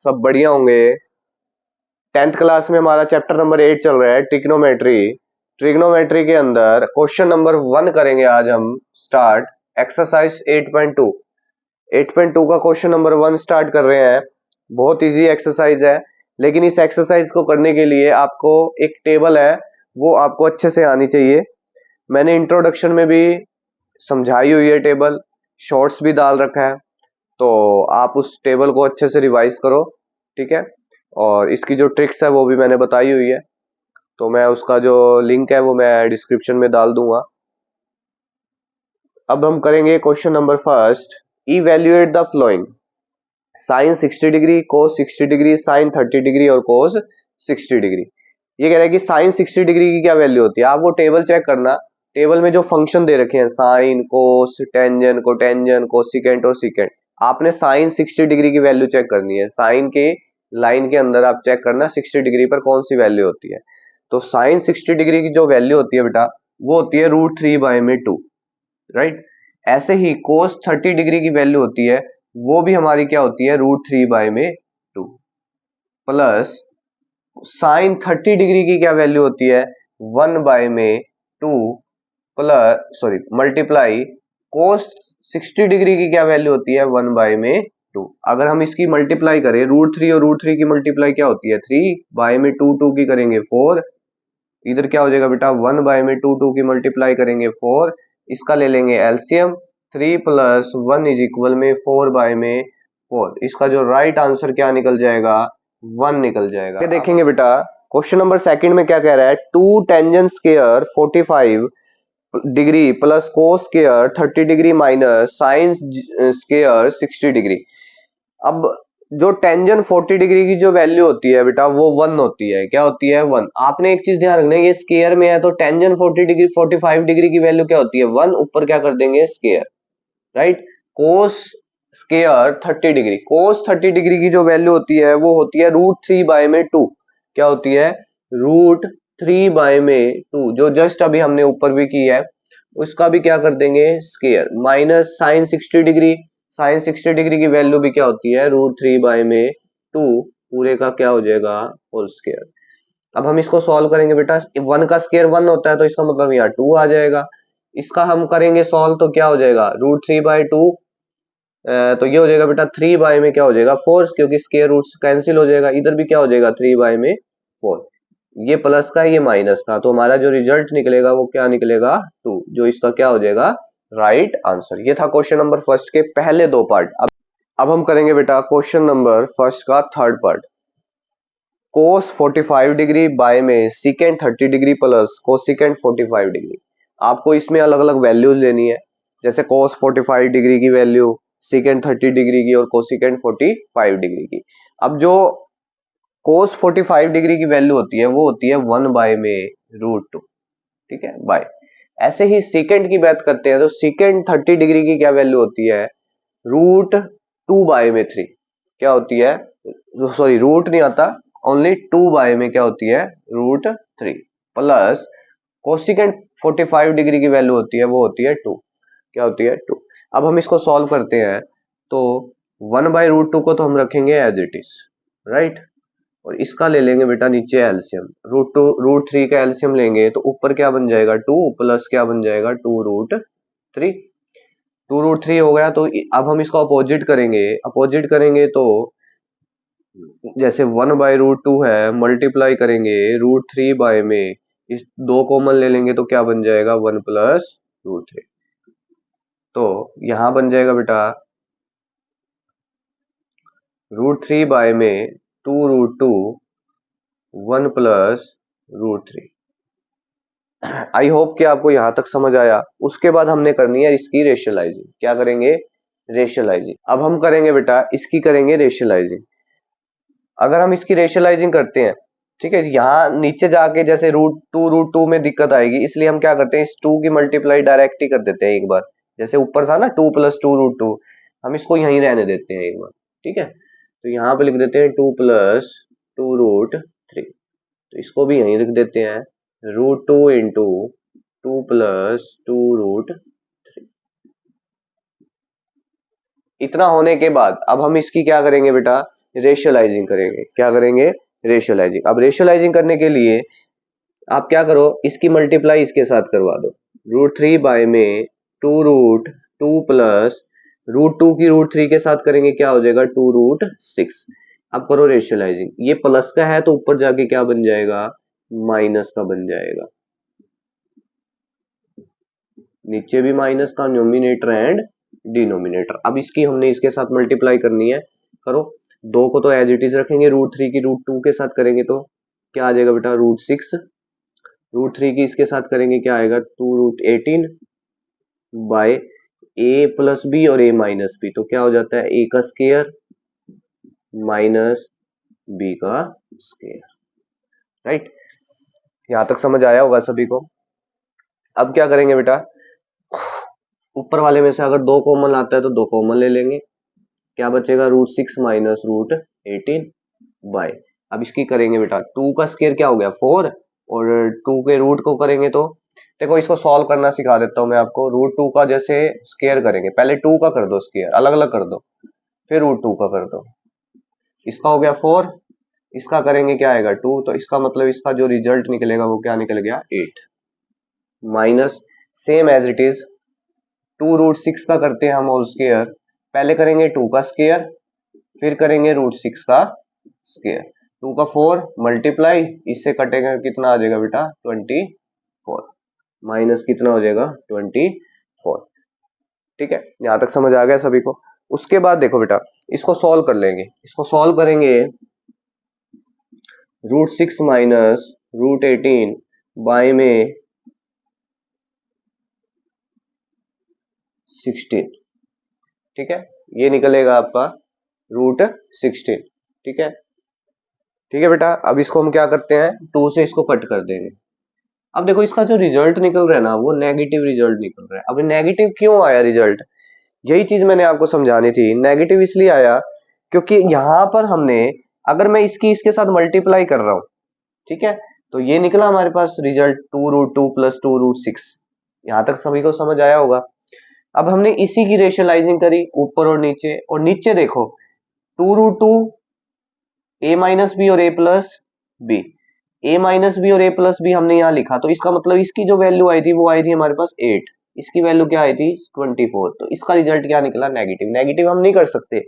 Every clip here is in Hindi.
सब बढ़िया होंगे। 10th क्लास में हमारा चैप्टर नंबर 8 चल रहा है, ट्रिग्नोमेट्री। ट्रिग्नोमेट्री के अंदर क्वेश्चन नंबर 1 करेंगे आज हम स्टार्ट। एक्सरसाइज 8.2। 8.2 का क्वेश्चन नंबर 1 स्टार्ट कर रहे हैं। बहुत इजी एक्सरसाइज है, लेकिन इस एक्सरसाइज को करने के लिए आपको एक टेबल है वो आपको अच्छे से आनी चाहिए। मैंने इंट्रोडक्शन में भी समझाई हुई है टेबल, शॉर्ट्स भी डाल रखा है, तो आप उस टेबल को अच्छे से रिवाइज करो, ठीक है। और इसकी जो ट्रिक्स है वो भी मैंने बताई हुई है, तो मैं उसका जो लिंक है वो मैं डिस्क्रिप्शन में डाल दूंगा। अब हम करेंगे question number first. Evaluate the following: sine 60 degree, cos 60 degree, sine 30 degree और कोस 60 डिग्री। ये कह रहा है कि साइन 60 डिग्री की क्या वैल्यू होती है। आप वो टेबल चेक करना, टेबल में जो फंक्शन दे रखे हैं साइन, कोस, टेंजन, कोटेंजन, कोसिकेंट और सिकेंट, आपने साइन 60 डिग्री की वैल्यू चेक करनी है। साइन के लाइन के अंदर आप चेक करना 60 डिग्री पर कौन सी वैल्यू होती है। तो साइन 60 डिग्री की जो वैल्यू होती है बेटा, वो होती है √3/2, राइट। ऐसे ही कोस 30 डिग्री की वैल्यू होती है, वो भी हमारी क्या होती है, √3/2 प्लस साइन 30 डिग्री की क्या वैल्यू होती है, 1/2 प्लस मल्टीप्लाई कोस 60 डिग्री की क्या वैल्यू होती है, 1/2। अगर हम इसकी मल्टीप्लाई करें, √3 और √3 की मल्टीप्लाई क्या होती है, 3/2, 2 की करेंगे 4, इधर क्या हो जाएगा बेटा, 1/2, 2 की मल्टीप्लाई करेंगे 4, इसका ले लेंगे एलसीएम, 3 + 1 = 4/4। इसका जो राइट आंसर क्या निकल जाएगा, 1 निकल जाएगा। ये देखेंगे बेटा, क्वेश्चन नंबर सेकंड में क्या कह रहा है, 2 tangent square 45 degree plus cos square 30 degree minus sine square 60 degree. अब जो टेंजेंट 40 डिग्री की जो वैल्यू होती है बेटा, वो 1 होती है। क्या होती है, 1। आपने एक चीज ध्यान रखना है, ये स्क्वायर में है तो टेंजेंट 40 डिग्री 45 डिग्री की वैल्यू क्या होती है, 1। ऊपर क्या कर देंगे, square, right. Cos square 30 degree, cos 30 degree की जो वैल्यू होती है वो होती है √3/2। क्या होती है, √3/2, जो जस्ट अभी हमने ऊपर भी की है, उसका भी क्या कर देंगे, square, minus sine 60 degree. Sine 60 degree की वैल्यू भी क्या होती है, √3/2, पूरे का क्या हो जाएगा, होल स्क्वायर। अब हम इसको सॉल्व करेंगे बेटा, 1 का स्क्वायर 1 होता है, तो इसका मतलब यहाँ 2 आ जाएगा। इसका हम करेंगे सॉल्व, तो क्या हो जाएगा, √3/2, तो ये हो जाएगा बेटा 3 में क्या हो जाएगा, 4, क्योंकि स्क्वायर रूट कैंसिल हो जाएगा। इधर भी क्या हो जाएगा, 3/4। ये प्लस का, ये माइनस का, तो हमारा जो रिजल्ट निकलेगा वो क्या निकलेगा, 2, जो इसका क्या हो जाएगा, राइट आंसर। ये था क्वेश्चन नंबर फर्स्ट के पहले दो पार्ट। अब हम करेंगे बेटा क्वेश्चन नंबर फर्स्ट का third part. Cos 45 degree by में secant 30 degree plus cosecant 45 degree. आपको इसमें अलग अलग वैल्यूज लेनी है, जैसे कोस 45 डिग्री की वैल्यू, सिकेंट 30 डिग्री की और कोसिकेंट 45 डिग्री की। अब जो कोस 45 डिग्री की वैल्यू होती है वो होती है 1/√2, ठीक है, बाय। ऐसे ही सेकेंड की बात करते हैं, तो सेकेंड 30 डिग्री की क्या वैल्यू होती है, √2/3। क्या होती है, सॉरी रूट नहीं आता, ओनली 2 में क्या होती है, √3 प्लस कोसिकेंट 45 डिग्री की वैल्यू होती है, वो होती है 2। क्या होती है, 2। अब हम इसको सॉल्व करते हैं, तो 1/√2 को तो हम रखेंगे एज इट इज, राइट। और इसका ले लेंगे बेटा नीचे एलसीएम, √3 का एलसीएम लेंगे तो ऊपर क्या बन जाएगा, 2 प्लस क्या बन जाएगा, 2√3। 2√3 हो गया, तो अब हम इसका अपोजिट करेंगे। अपोजिट करेंगे तो जैसे 1/√2 है, मल्टीप्लाई करेंगे √3 में, इस 2 कॉमन ले लेंगे तो क्या बन जाएगा, 1 + √3। तो यहां बन जाएगा बेटा √3 में 2√2, 1 + √3। आई होप कि आपको यहां तक समझ आया। उसके बाद हमने करनी है इसकी रेशलाइजिंग। क्या करेंगे, रेशलाइजिंग। अब हम करेंगे बेटा इसकी करेंगे रेशलाइजिंग। अगर हम इसकी रेशलाइजिंग करते हैं, ठीक है, यहाँ नीचे जाके जैसे √2 में दिक्कत आएगी, इसलिए हम क्या करते हैं, इस 2 की मल्टीप्लाई डायरेक्ट ही कर देते हैं एक बार। जैसे ऊपर था ना 2 + 2√2, हम इसको यहीं रहने देते हैं एक बार, ठीक है। तो यहाँ पे लिख देते हैं 2 + 2√3, तो इसको भी यहीं लिख देते हैं, √2 × 2 + 2√3। इतना होने के बाद अब हम इसकी क्या करेंगे बेटा, रेशियोलाइजिंग करेंगे। क्या करेंगे? रेशियोलाइजिंग। अब रेशियोलाइजिंग करने के लिए आप क्या करो, इसकी मल्टीप्लाई इसके साथ करवा दो। √3 बाय में 2√2 प्लस √2 की √3 के साथ करेंगे, क्या हो जाएगा? 2√6। अब करो रेशियोलाइजिंग। ये प्लस का है तो ऊपर जाके क्या बन जाएगा? माइनस का बन जाएगा। नीचे भी माइनस का, न्यूमिनेटर एंड डिनोमिनेटर। अब इसकी हमने इसके साथ मल्टीप्लाई करनी है। करो, दो को तो एज इट इज रखेंगे, √3 की √2 के साथ करेंगे तो क्या आ जाएगा बेटा? √6। √3 की इसके साथ करेंगे, क्या आएगा? 2√18 बाय a प्लस बी और a माइनस बी। तो क्या हो जाता है? a का स्क्वायर माइनस b का स्क्वायर। राइट, यहां तक समझ आया होगा सभी को। अब क्या करेंगे बेटा? ऊपर वाले में से अगर 2 कॉमन आता है तो 2 कॉमन ले लेंगे। क्या बचेगा? √6 माइनस √18 बाय, अब इसकी करेंगे बेटा 2 का स्क्वायर क्या हो गया? 4, और 2 के रूट को करेंगे तो देखो, इसको सॉल्व करना सिखा देता हूं मैं आपको। √2 का जैसे स्क्वायर करेंगे, पहले 2 का कर दो स्क्वायर, अलग अलग कर दो, फिर √2 का कर दो। इसका हो गया 4, इसका करेंगे क्या आएगा? 2। तो इसका मतलब इसका जो रिजल्ट निकलेगा वो क्या निकल गया? 8 minus, same as it is 2√6 का करते हैं हम होल स्क्वायर। पहले करेंगे 2 का स्क्वायर, फिर करेंगे √6 का स्क्वायर। 2 का 4 मल्टीप्लाई, इससे कटेगा कितना आ जाएगा बेटा? 24 माइनस कितना हो जाएगा? 24। ठीक है, यहां तक समझ आ गया सभी को। उसके बाद देखो बेटा, इसको सॉल्व कर लेंगे। इसको सॉल्व करेंगे, √6 माइनस √18 बाय में 16। ठीक है, ये निकलेगा आपका √16। ठीक है, ठीक है बेटा। अब इसको हम क्या करते हैं? 2 से इसको कट कर देंगे। अब देखो, इसका जो रिजल्ट निकल रहा है ना, वो नेगेटिव रिजल्ट निकल रहा है। अब नेगेटिव क्यों आया रिजल्ट? यही चीज मैंने आपको समझानी थी। नेगेटिव इसलिए आया क्योंकि यहां पर हमने, अगर मैं इसकी इसके साथ मल्टीप्लाई कर रहा हूं, ठीक है, तो ये निकला हमारे पास रिजल्ट 2√2 प्लस 2√6। यहां तक सभी को समझ आया होगा। अब हमने इसी की रेशनलाइजिंग करी ऊपर और नीचे देखो 2√2 a माइनस बी और a plus B. a minus B और a प्लस बी हमने यहाँ लिखा, तो इसका मतलब इसकी जो वैल्यू आई थी वो आई थी हमारे पास 8, इसकी वैल्यू क्या आई थी? 24। तो इसका रिजल्ट क्या निकला? नेगेटिव। नेगेटिव हम नहीं कर सकते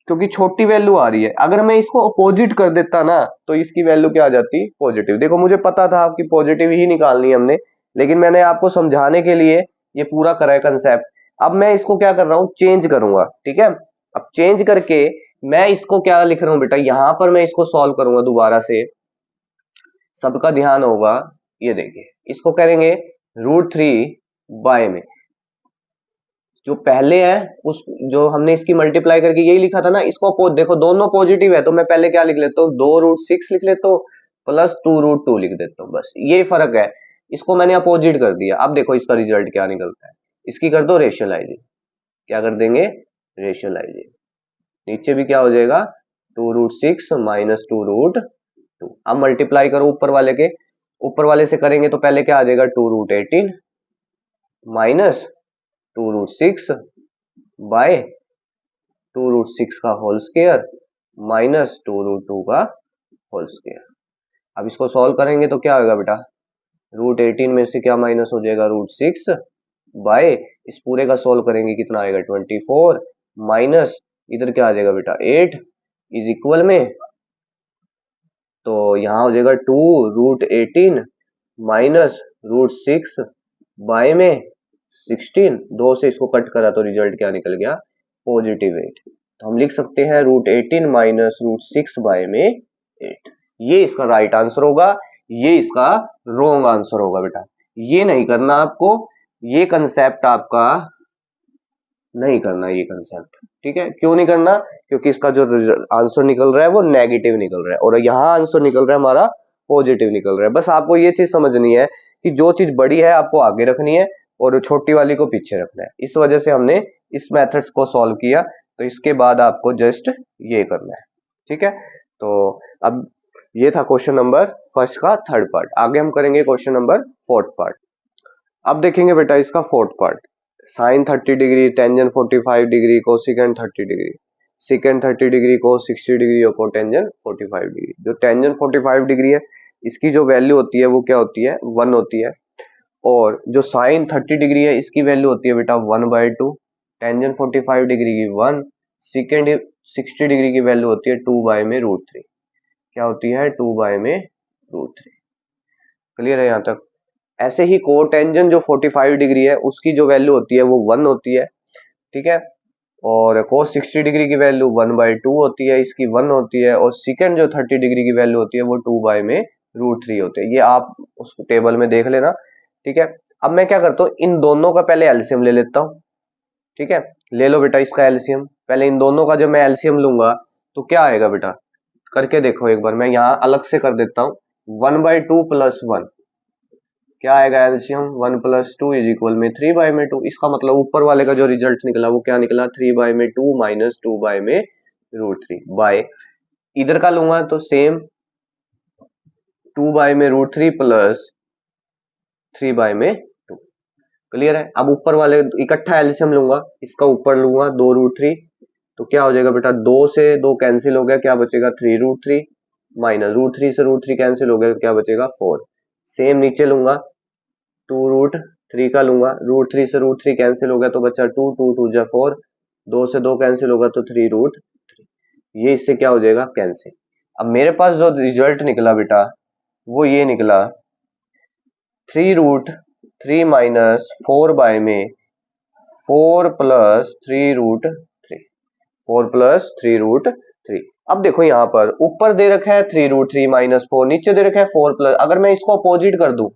क्योंकि छोटी वैल्यू आ रही है। अगर मैं इसको अपोजिट कर देता ना, तो इसकी वैल्यू क्या आ जाती? पॉजिटिव। देखो, मुझे पता था आपकी पॉजिटिव ही निकालनी है हमने, लेकिन मैंने आपको समझाने के लिए ये पूरा करा है कंसेप्ट। अब मैं इसको क्या कर रहा हूं? चेंज करूंगा। ठीक है, अब चेंज करके मैं इसको क्या लिख रहा हूं बेटा? यहां पर मैं इसको सॉल्व करूंगा दोबारा से। सबका ध्यान होगा, ये देखिए, इसको करेंगे √3 बाय में जो पहले है, उस जो हमने इसकी मल्टीप्लाई करके यही लिखा था ना, इसको देखो दोनों पॉजिटिव है, तो मैं पहले क्या लिख लेता हूँ? 2√6 लिख लेता हूँ प्लस 2√2 लिख देता हूँ, बस ये फर्क है। इसको मैंने अपोजिट कर दिया। अब देखो इसका रिजल्ट क्या निकलता है। इसकी कर दो रेशियोलाइजिंग। क्या कर देंगे? रेशियोलाइजिंग। नीचे भी क्या हो जाएगा? 2√6 माइनस 2√2। अब मल्टीप्लाई करो ऊपर वाले के, ऊपर वाले से करेंगे तो पहले क्या आ जाएगा? 2√18 माइनस 2√6 बाय 2√6 का होल स्क्वायर माइनस 2√2 का होल स्क्वायर। अब इसको सॉल्व करेंगे तो क्या होगा बेटा? √18 में से क्या माइनस हो जाएगा? √6 बाय, इस पूरे का सॉल्व करेंगे कितना आएगा? 24 माइनस इधर क्या आ जाएगा बेटा? 8 इज इक्वल में, तो यहां हो जाएगा 2√18 माइनस √6 बाय में 16। 2 से इसको कट करा तो रिजल्ट क्या निकल गया? पॉजिटिव 8। तो हम लिख सकते हैं √18 माइनस √6 बाय में 8। ये इसका राइट आंसर होगा, ये इसका रॉन्ग आंसर होगा बेटा। ये नहीं करना आपको, ये कंसेप्ट आपका नहीं करना, ये कंसेप्ट। ठीक है, क्यों नहीं करना? क्योंकि इसका जो आंसर निकल रहा है वो नेगेटिव निकल रहा है, और यहाँ आंसर निकल रहा है हमारा पॉजिटिव निकल रहा है। बस आपको ये चीज समझनी है कि जो चीज बड़ी है आपको आगे रखनी है और छोटी वाली को पीछे रखना है। इस वजह से हमने इस मेथड्स को सॉल्व किया। तो इसके बाद आपको जस्ट ये करना है। ठीक है, तो अब ये था क्वेश्चन नंबर फर्स्ट का थर्ड पार्ट। आगे हम करेंगे क्वेश्चन नंबर फोर्थ पार्ट। अब देखेंगे बेटा इसका fourth part. Sine 30 degree, tangent 45 degree, cosecant 30 degree. Secant 30 degree, cos 60 degree और कोटेंजेंट 45 डिग्री। जो टेंजेंट 45 डिग्री है इसकी जो वैल्यू होती है वो क्या होती है, 1 होती है। और जो साइन 30 डिग्री है इसकी वैल्यू होती है बेटा 1/2। टेंजेंट 45 डिग्री की 1, सेकेंड 60 डिग्री की वैल्यू होती है 2/√3। क्या होती है, 2/√3। क्लियर है यहाँ तक। ऐसे ही कोटेंजेंट जो 45 डिग्री है उसकी जो वैल्यू होती है वो 1 होती है, ठीक है। और cos 60 डिग्री की वैल्यू 1/2 होती है, इसकी 1 होती है। और सेकेंड जो 30 डिग्री की वैल्यू होती है वो 2/√3 होती है। ये आप उस टेबल में देख लेना, ठीक है। अब मैं क्या करता हूँ, इन दोनों का पहले एलसीएम ले लेता हूँ, ठीक है। ले लो बेटा इसका एलसीएम। पहले इन दोनों का जब मैं एलसीएम लूंगा तो क्या आएगा बेटा, करके देखो एक बार। मैं यहाँ अलग से कर देता हूँ। 1/2 + 1 क्या आएगा एलसीएम, 1 + 2 = 3/2। इसका मतलब ऊपर वाले का जो रिजल्ट निकला वो क्या निकला, 3/2 - 2/√3 बाय, इधर का लूंगा तो सेम 2/√3 + 3/2। क्लियर है। अब ऊपर वाले इकट्ठा एलसीएम लूंगा, इसका ऊपर लूंगा 2√3, तो क्या हो जाएगा बेटा, 2 से 2 कैंसिल हो गया, क्या बचेगा 3√3 माइनस √3 से √3 कैंसिल हो गया, क्या बचेगा 4। सेम नीचे लूंगा 2√3 का लूंगा, √3 से √3 कैंसिल हो गया तो बचा 2, 2 2 जा 4, 2 से 2 कैंसिल होगा तो 3√3। ये इससे क्या हो जाएगा, कैंसिल। अब मेरे पास जो रिजल्ट निकला बेटा वो ये निकला 3√3 माइनस 4 में 4 + 3√3, 4 + 3√3। अब देखो यहाँ पर ऊपर दे रखा है 3√3 - 4, नीचे दे रखा है 4+। अगर मैं इसको अपोजिट कर दूं,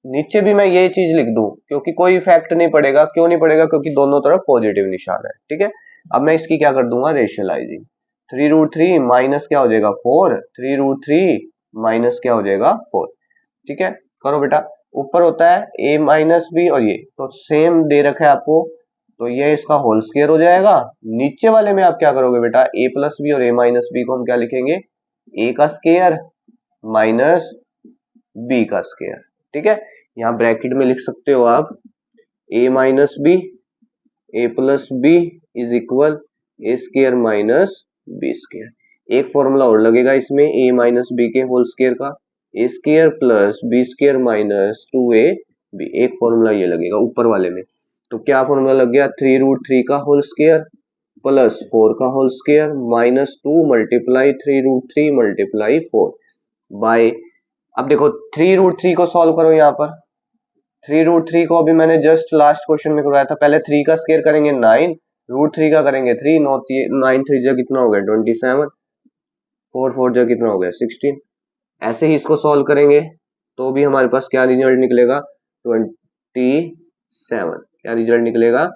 नीचे भी मैं ये चीज लिख दूं, क्योंकि कोई इफेक्ट नहीं पड़ेगा। क्यों नहीं पड़ेगा, क्योंकि दोनों तरफ पॉजिटिव निशान है, ठीक है। अब मैं इसकी क्या कर दूंगा, रेशियलाइजिंग। 3√3 माइनस क्या हो जाएगा 4, 3√3 माइनस क्या हो जाएगा 4, ठीक है। करो बेटा, ऊपर होता है a - b और ये तो सेम दे रखा है आपको, तो ये इसका होल स्क्वायर हो जाएगा। नीचे वाले में आप क्या करोगे बेटा, a + b और a - b को हम क्या लिखेंगे, a का स्क्वायर माइनस b का स्क्वायर, ठीक है। यहाँ ब्रैकेट में लिख सकते हो आप a - b, a + b = a² - b²। एक फॉर्मूला और लगेगा इसमें a - b के होल स्क्वायर का, a² + b² - 2ab। एक फॉर्मूला ये लगेगा ऊपर वाले में। तो क्या फॉर्मूला लग गया, 3√3 का होल स्क्वायर प्लस 4 का होल स्क्वायर माइनस 2 × 3√3 × 4 बाय। अब देखो 3√3 को सॉल्व करो। यहाँ पर 3√3 को अभी मैंने जस्ट लास्ट क्वेश्चन में करवाया था। पहले 3 का स्क्वायर करेंगे 9, √3 का करेंगे 3, 9 3 जा कितना हो गया 27, 4 4 जा कितना हो गया 16। ऐसे ही इसको सॉल्व करेंगे तो भी हमारे पास क्या रिजल्ट निकलेगा, 27। क्या रिजल्ट निकलेगा,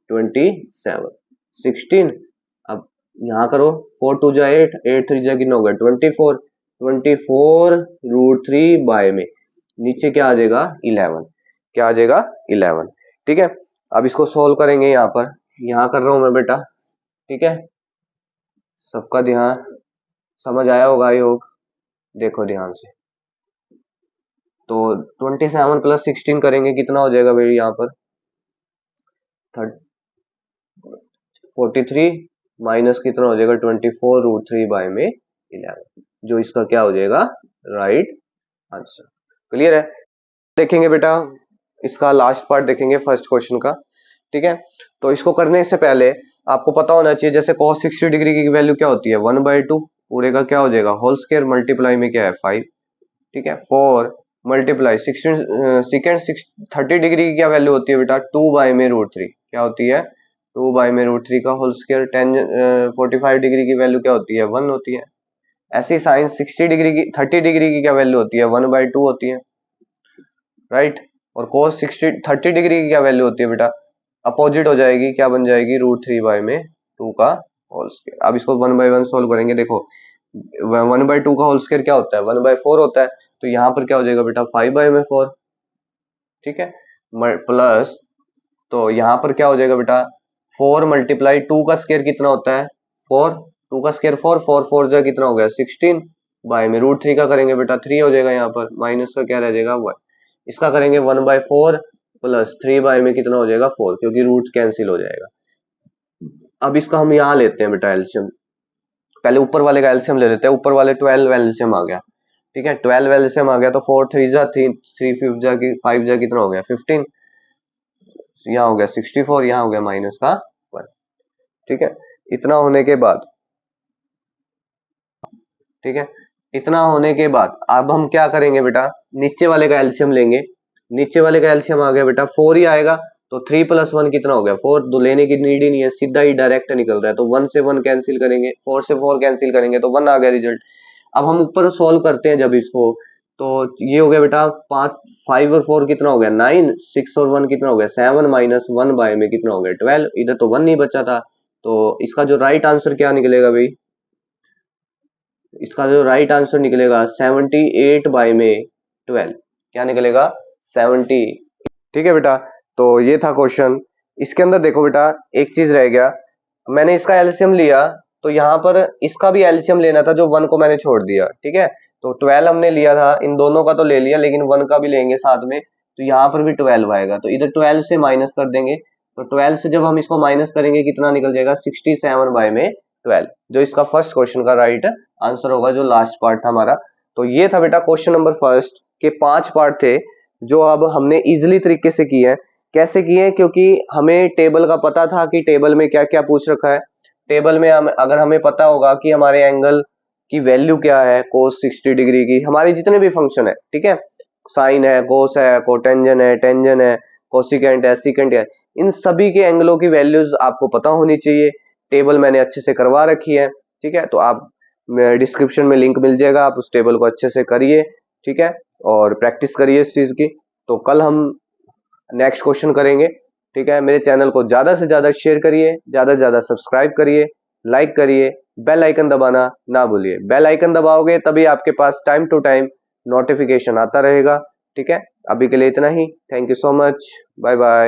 27, 16। अब यहाँ करो 4 2 जा 8, 8 3 जा कितना हो गया 24, 24√3 बाय में नीचे क्या आ जाएगा 11, क्या आ जाएगा 11, ठीक है। अब इसको सॉल्व करेंगे। यहाँ पर यहाँ कर रहा हूं मैं बेटा, ठीक है। सबका ध्यान, समझ आया होगा आई होप, देखो ध्यान से। तो 27 + 16 करेंगे कितना हो जाएगा भाई, यहाँ पर 43 माइनस कितना हो जाएगा 24√3 बाय में 11, जो इसका क्या हो जाएगा राइट आंसर। क्लियर है। देखेंगे बेटा इसका लास्ट पार्ट देखेंगे फर्स्ट क्वेश्चन का, ठीक है। तो इसको करने से पहले आपको पता होना चाहिए, जैसे cos 60 डिग्री की वैल्यू क्या होती है 1/2, पूरे का क्या हो जाएगा होल स्क्वायर मल्टीप्लाई में क्या है 5, ठीक है। 4 मल्टीप्लाई 16 सेकेंड 30 डिग्री की क्या वैल्यू होती है बेटा 2/√3, क्या होती है 2/√3 का होल स्क्वायर। 45 डिग्री की वैल्यू क्या होती है 1 होती है। ऐसे ही साइन 60 डिग्री की 30 डिग्री की क्या वैल्यू होती है 1/2 होती है, राइट। और cos 30 डिग्री की क्या वैल्यू होती है बेटा, अपोजिट हो जाएगी, क्या बन जाएगी √3/2 का होल स्क्वायर। अब इसको 1/1 सोल्व करेंगे। देखो 1/2 का होल स्क्वायर क्या होता है 1/4 होता है, तो यहाँ पर क्या हो जाएगा बेटा 5/4, ठीक है। प्लस तो यहाँ पर क्या हो जाएगा बेटा 4 × 2 का स्क्वायर कितना होता है 4, 2 का स्क्वायर 4, 4 4 जा कितना हो गया 16 बाय में √3 का करेंगे बेटा 3 हो जाएगा, यहाँ पर माइनस का क्या रह जाएगा 1। इसका करेंगे 1/4 प्लस 3 बाय में कितना हो जाएगा 4, क्योंकि रूट कैंसिल हो जाएगा। अब इसका हम यहाँ लेते हैं बेटा एलसीएम, पहले ऊपर वाले का एलसीएम ले लेते हैं। ऊपर वाले 12 एलसीएम आ गया, ठीक है, 12 एलसीएम आ गया तो 4 3 जा 3 5 जा की 5 जा कितना हो गया 15, यहाँ हो गया 64, यहाँ हो गया माइनस का 1, ठीक है। इतना होने के बाद, ठीक है, इतना होने के बाद अब हम क्या करेंगे बेटा, नीचे वाले का एलसीएम लेंगे। नीचे वाले का एलसीएम आ गया बेटा 4 ही आएगा, तो 3 + 1 कितना हो गया 4, तो लेने की नीड ही नहीं है, सीधा ही डायरेक्ट निकल रहा है। तो 1 से 1 कैंसिल करेंगे, 4 से 4 कैंसिल करेंगे तो 1 आ गया रिजल्ट। अब हम ऊपर सॉल्व करते हैं जब इसको, तो ये हो गया बेटा 5 और 4 कितना हो गया 9, 6 और 1 कितना हो गया 7, माइनस 1 बाय में कितना हो गया 12, इधर तो 1 नहीं बचा था। तो इसका जो राइट आंसर क्या निकलेगा भाई, इसका जो राइट आंसर निकलेगा 78 बाय में 12, क्या निकलेगा 70, ठीक है बेटा। तो ये था क्वेश्चन। इसके अंदर देखो बेटा एक चीज रह गया, मैंने इसका एलसीएम लिया तो यहाँ पर इसका भी एलसीएम लेना था, जो 1 को मैंने छोड़ दिया, ठीक है। तो 12 हमने लिया था, इन दोनों का तो ले लिया, लेकिन 1 का भी लेंगे साथ में, तो यहाँ पर भी 12 आएगा, तो इधर 12 से माइनस कर देंगे। तो 12 से जब हम इसको माइनस करेंगे कितना निकल जाएगा 67 बाय में 12, जो इसका फर्स्ट क्वेश्चन का राइट आंसर होगा, जो लास्ट पार्ट था हमारा। तो ये था बेटा क्वेश्चन नंबर फर्स्ट के 5 पार्ट थे, जो अब हमने इजिली तरीके से किए हैं। कैसे किए, क्योंकि हमें टेबल का पता था कि टेबल में क्या क्या पूछ रखा है। टेबल में अगर हमें पता होगा कि हमारे एंगल की वैल्यू क्या है, कोस 60 डिग्री की, हमारे जितने भी फंक्शन है, ठीक है, साइन है, कोस है, कोटेंजन है, टेंजन है, कोसिकेंट है, सीकेंट है, इन सभी के एंगलों की वैल्यूज आपको पता होनी चाहिए। टेबल मैंने अच्छे से करवा रखी है, ठीक है, तो आप डिस्क्रिप्शन में लिंक मिल जाएगा, आप उस टेबल को अच्छे से करिए, ठीक है, और प्रैक्टिस करिए इस चीज की। तो कल हम नेक्स्ट क्वेश्चन करेंगे, ठीक है। मेरे चैनल को ज्यादा से ज्यादा शेयर करिए, ज्यादा से ज्यादा सब्सक्राइब करिए, लाइक करिए, बेल आइकन दबाना ना भूलिए। बेल आइकन दबाओगे तभी आपके पास टाइम टू टाइम नोटिफिकेशन आता रहेगा, ठीक है। अभी के लिए इतना ही, thank you so much, bye bye.